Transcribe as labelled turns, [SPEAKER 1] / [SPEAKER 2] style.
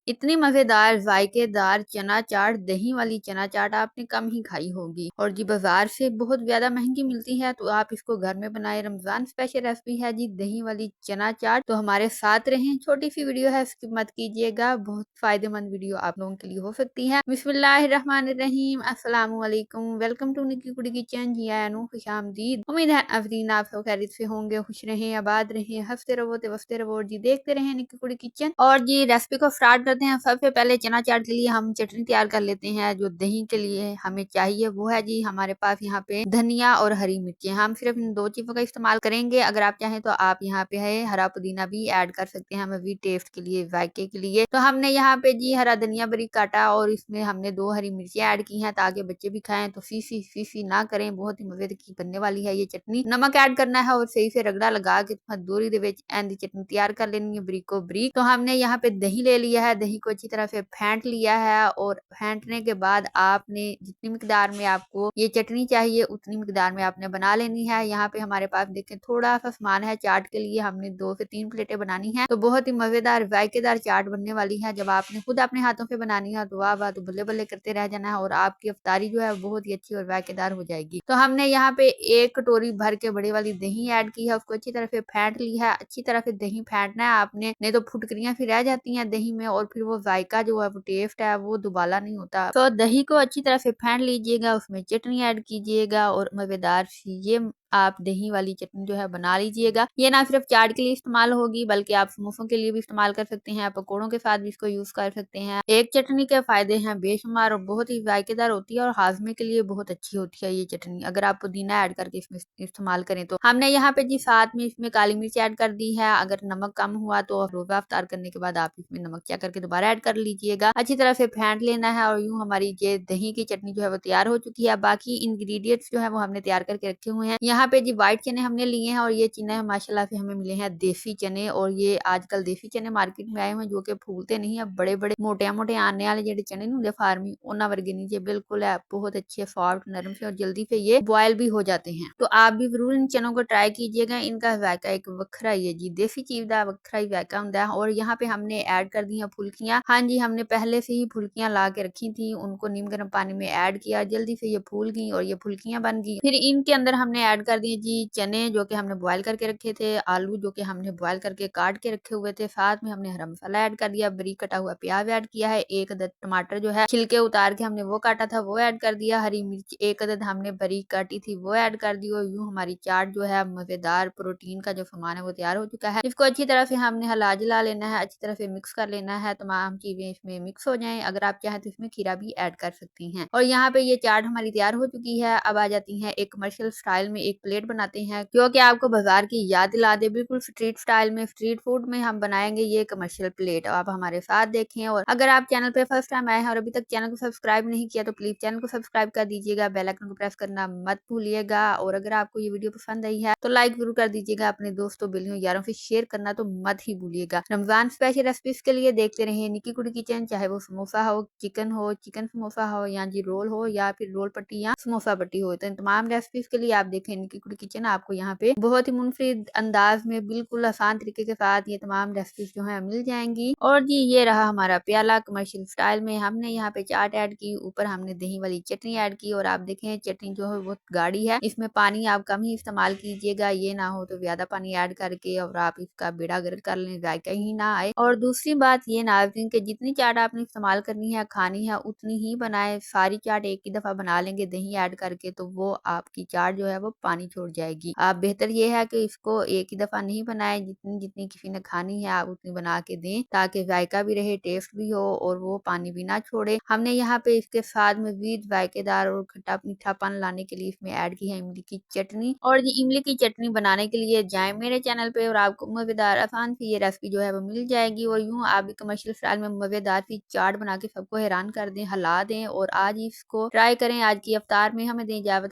[SPEAKER 1] इतनी मज़ेदार, ज़ायकेदार चना चाट, दही वाली चना चाट आपने कम ही खाई होगी और जी बाज़ार से बहुत ज़्यादा महँगी मिलती है, तो आप इसको घर में बनाएँ। रमज़ान स्पेशल रेसिपी है जी दही वाली चना चाट। तो हमारे साथ रहें, छोटी-सी वीडियो है, स्किप मत कीजिएगा, बहुत फ़ायदेमंद वीडियो आप लोगों के लिए हो सकती है। बिस्मिल्लाहिर्रहमानिर्रहीम, अस्सलामु अलैकुम, वेलकम टू निकी कुड़ी किचन। जी आया नू खुशामदीद। उम्मीद है नाज़रीन आप सब खैरियत से होंगे, खुश रहें, आबाद रहें, हँसते रहो ते वसते रहो और जी देखते रहें निकी कुड़ी किचन। और जी रेसिपी को स्टार्ट करते हैं। सबसे पहले चना चाट के लिए हम चटनी तैयार कर लेते हैं। जो दही के लिए हमें चाहिए वो है जी हमारे पास यहाँ पे धनिया और हरी मिर्ची। हम सिर्फ इन दो चीजों का इस्तेमाल करेंगे। अगर आप चाहें तो आप यहाँ पे है हरा पुदीना भी ऐड कर सकते हैं, हमें भी टेस्ट के लिए, जायके के लिए। तो हमने यहाँ पे जी हरा धनिया बारीक काटा और इसमें हमने 2 हरी मिर्ची ऐड की हैं ताकि बच्चे भी खाएं। तो फीसी ना करें, बहुत ही मजे की बनने वाली है ये चटनी। नमक ऐड करना है और सही से रगड़ा लगा के दूरी दे एंड चटनी तैयार कर लेनी है बरीको बरीक। तो हमने यहाँ पे दही ले लिया है, दही को अच्छी तरह से फेंट लिया है और फेंटने के बाद आपने जितनी मिकदार में आपको ये चटनी चाहिए उतनी मिकदार में आपने बना लेनी है। यहाँ पे हमारे पास देखें थोड़ा सा सामान है चाट के लिए, हमने 2 से 3 प्लेटें बनानी है। तो बहुत ही मजेदार जायकेदार चाट बनने वाली है। जब आपने खुद अपने हाथों से बनानी है तो वाह वाह, तो बल्ले बल्ले करते रह जाना है और आपकी अफ्तारी जो है बहुत ही अच्छी और जायकेदार हो जाएगी। तो हमने यहाँ पे 1 कटोरी भर के बड़ी वाली दही ऐड की है, उसको अच्छी तरह से फेंट ली है। अच्छी तरह से दही फेंटना है आपने, नहीं तो फुटकरियां फिर रह जाती हैं दही में और फिर वो जायका जो है वो टेस्ट है वो दोबारा नहीं होता। तो दही को अच्छी तरह से फेंट लीजिएगा, उसमें चटनी ऐड कीजिएगा और मजेदार सी ये आप दही वाली चटनी जो है बना लीजिएगा। ये ना सिर्फ चाट के लिए इस्तेमाल होगी बल्कि आप समोसों के लिए भी इस्तेमाल कर सकते हैं, पकौड़ों के साथ भी इसको यूज कर सकते हैं। एक चटनी के फायदे हैं बेशुमार और बहुत ही जायकेदार होती है और हाजमे के लिए बहुत अच्छी होती है ये चटनी, अगर आप पुदीना ऐड करके इसमें इस्तेमाल करें तो। हमने यहाँ पे जी साथ में इसमें काली मिर्च ऐड कर दी है। अगर नमक कम हुआ तो रोजा अफ्तार करने के बाद आप इसमें नमक चेक करके दोबारा ऐड कर लीजिएगा। अच्छी तरह से फेंट लेना है और यूं हमारी ये दही की चटनी जो है वो तैयार हो चुकी है। बाकी इंग्रेडिएंट्स जो है वो हमने तैयार करके रखे हुए हैं। यहाँ पे जी व्हाइट चने हमने लिए हैं और ये चने माशाल्लाह से हमें मिले हैं देसी चने, और ये आजकल देसी चने मार्केट में आए हुए हैं जो कि फूलते नहीं है, बड़े बड़े मोटे मोटे आने वाले जेडे चने नहीं होंगे फार्मी उन्ना वर्गे नहीं, ये बिल्कुल है बहुत अच्छे सॉफ्ट नरम से और जल्दी से ये बॉयल भी हो जाते हैं। तो आप भी जरूर इन चनों को ट्राई कीजिएगा, इनका जायका एक वखरा ही है जी, देसी चीज का वखरा ही जायका होता है। और यहाँ पे हमने ऐड कर दी है फुल्कियां। हाँ जी, हमने पहले से ही फुल्कियां ला के रखी थी, उनको नीम गर्म पानी में ऐड किया, जल्दी से ये फूल गई और ये फुल्कियां बन गई। फिर इनके अंदर हमने ऐड कर दिए जी चने जो कि हमने बॉयल करके रखे थे, आलू जो कि हमने बॉयल करके काट के रखे हुए थे, साथ में हमने हरा मसाला ऐड कर दिया, बारीक कटा हुआ प्याज ऐड किया है, 1 अदद टमाटर जो है छिलके उतार के हमने वो काटा था वो ऐड कर दिया, हरी मिर्च 1 अदद हमने बारीक काटी थी वो ऐड कर दी। और यूं हमारी चाट जो है मजेदार प्रोटीन का जो सामान है वो तैयार हो चुका है। इसको अच्छी तरह से हमने हिला जिला लेना है, अच्छी तरह से मिक्स कर लेना है, तमाम चीजें इसमें मिक्स हो जाएं। अगर आप चाहें तो इसमें खीरा भी ऐड कर सकती हैं। और यहाँ पे ये चाट हमारी तैयार हो चुकी है। अब आ जाती है एक कमर्शियल स्टाइल में एक प्लेट बनाते हैं जो कि आपको बाजार की याद दिला दे, बिल्कुल स्ट्रीट स्टाइल में, स्ट्रीट फूड में हम बनाएंगे ये कमर्शियल प्लेट। आप हमारे साथ देखें और अगर आप चैनल पे फर्स्ट टाइम आए हैं और अभी तक चैनल को सब्सक्राइब नहीं किया तो प्लीज चैनल को सब्सक्राइब कर दीजिएगा, बेल आइकन को प्रेस करना मत भूलिएगा। और अगर आपको ये वीडियो पसंद आई है तो लाइक जरूर कर दीजिएगा, अपने दोस्तों बिलियों यारों से शेयर करना तो मत ही भूलिएगा। रमजान स्पेशल रेसिपीज के लिए देखते रहिए निकी कुड़ी किचन, चाहे वो समोसा हो, चिकन समोसा हो या जी रोल हो या फिर रोल पट्टी या समोसा पट्टी हो, तो इन तमाम रेसिपीज के लिए आप देखें निकी कुड़ी किचन। आपको यहाँ पे बहुत ही मुनफरिद अंदाज में बिल्कुल आसान तरीके के साथ ये तमाम रेसिपीज जो है मिल जाएंगी। और जी ये रहा हमारा प्याला कमर्शियल स्टाइल में, हमने यहाँ पे चाट ऐड की, ऊपर हमने दही वाली चटनी ऐड की। और आप देखें चटनी जो है बहुत गाढ़ी है, इसमें पानी आप कम ही इस्तेमाल कीजिएगा, ये ना हो तो ज्यादा पानी ऐड करके और आप इसका बेड़ा गर्क कर लें, जायका ही ना आए। और दूसरी बात ये नाज़रीन कि जितनी चाट आपने इस्तेमाल करनी है खानी है उतनी ही बनाए, सारी चाट एक ही दफा बना लेंगे दही ऐड करके तो वो आपकी चाट जो है वो पानी छोड़ जाएगी। आप बेहतर ये है कि इसको एक ही दफा नहीं बनाए, जितनी जितनी किसी ने खानी है आप उतनी बना के दें ताकि जायका भी रहे, टेस्ट भी हो और वो पानी भी ना छोड़े। हमने यहाँ पे इसके साथ मजीद जायकेदार और खट्टा मीठापन लाने के लिए इसमें ऐड की है इमली की चटनी। और ये इमली की चटनी बनाने के लिए जाए मेरे चैनल पे और आपको मजेदार आसान सी ये रेसिपी जो है वो मिल जाएगी। और यूं आप भी कमर्शियल स्टाइल में मजेदार सी चाट बना के सबको हैरान कर दें, हिला दें और आज इसको ट्राई करें। आज की अफ्तार में हमें दें इजाजत।